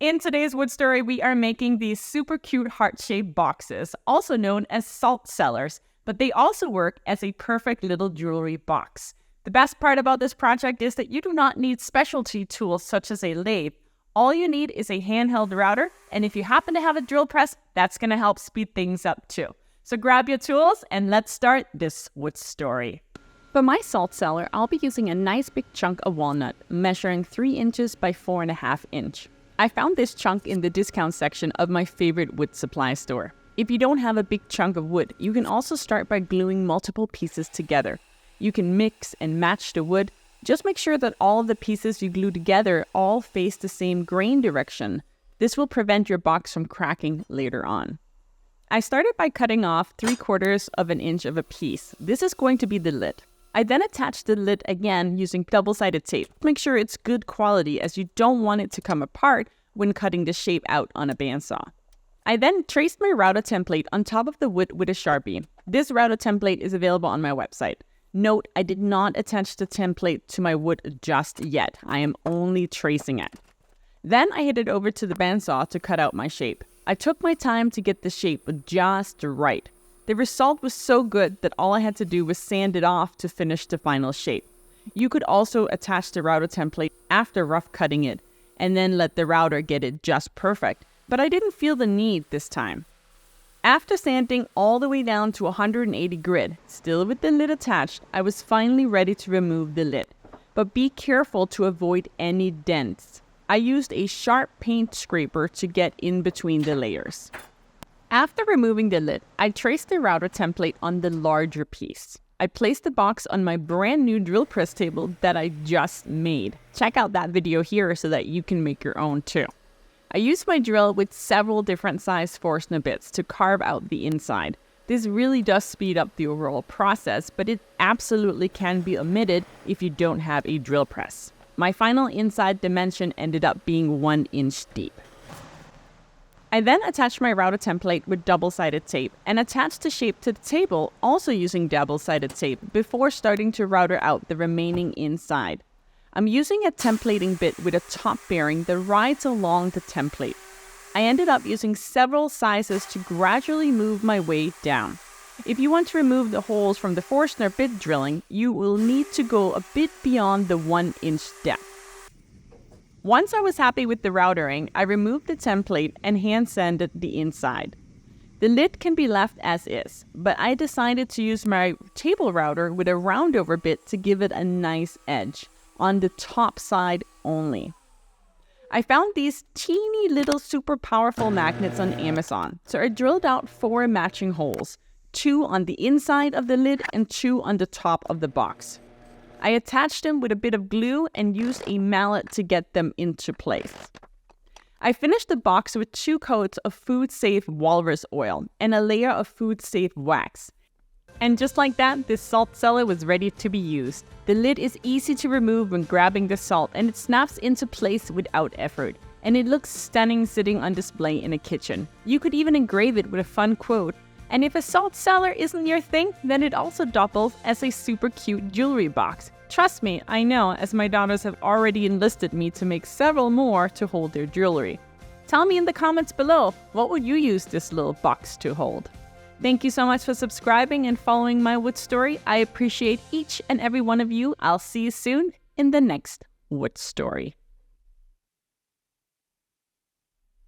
In today's wood story, we are making these super cute heart-shaped boxes, also known as salt cellars, but they also work as a perfect little jewelry box. The best part about this project is that you do not need specialty tools such as a lathe. All you need is a handheld router, and if you happen to have a drill press, that's going to help speed things up too. So grab your tools and let's start this wood story. For my salt cellar, I'll be using a nice big chunk of walnut, measuring 3 inches by 4.5 inches. I found this chunk in the discount section of my favorite wood supply store. If you don't have a big chunk of wood, you can also start by gluing multiple pieces together. You can mix and match the wood. Just make sure that all of the pieces you glue together all face the same grain direction. This will prevent your box from cracking later on. I started by cutting off 3/4 of an inch of a piece. This is going to be the lid. I then attached the lid again using double-sided tape. Make sure it's good quality as you don't want it to come apart when cutting the shape out on a bandsaw. I then traced my router template on top of the wood with a Sharpie. This router template is available on my website. Note, I did not attach the template to my wood just yet. I am only tracing it. Then I headed over to the bandsaw to cut out my shape. I took my time to get the shape just right. The result was so good that all I had to do was sand it off to finish the final shape. You could also attach the router template after rough cutting it and then let the router get it just perfect, but I didn't feel the need this time. After sanding all the way down to 180 grit, still with the lid attached, I was finally ready to remove the lid. But be careful to avoid any dents. I used a sharp paint scraper to get in between the layers. After removing the lid, I traced the router template on the larger piece. I placed the box on my brand new drill press table that I just made. Check out that video here so that you can make your own too. I used my drill with several different size Forstner bits to carve out the inside. This really does speed up the overall process, but it absolutely can be omitted if you don't have a drill press. My final inside dimension ended up being 1 inch deep. I then attached my router template with double-sided tape and attached the shape to the table, also using double-sided tape, before starting to router out the remaining inside. I'm using a templating bit with a top bearing that rides along the template. I ended up using several sizes to gradually move my way down. If you want to remove the holes from the Forstner bit drilling, you will need to go a bit beyond the 1 inch depth. Once I was happy with the routering, I removed the template and hand sanded the inside. The lid can be left as is, but I decided to use my table router with a roundover bit to give it a nice edge, on the top side only. I found these teeny little super powerful magnets on Amazon, so I drilled out 4 matching holes, 2 on the inside of the lid and 2 on the top of the box. I attached them with a bit of glue and used a mallet to get them into place. I finished the box with 2 coats of food-safe walrus oil and a layer of food-safe wax. And just like that, this salt cellar was ready to be used. The lid is easy to remove when grabbing the salt and it snaps into place without effort. And it looks stunning sitting on display in a kitchen. You could even engrave it with a fun quote. And if a salt cellar isn't your thing, then it also doubles as a super cute jewelry box. Trust me, I know, as my daughters have already enlisted me to make several more to hold their jewelry. Tell me in the comments below, what would you use this little box to hold? Thank you so much for subscribing and following my wood story. I appreciate each and every one of you. I'll see you soon in the next wood story.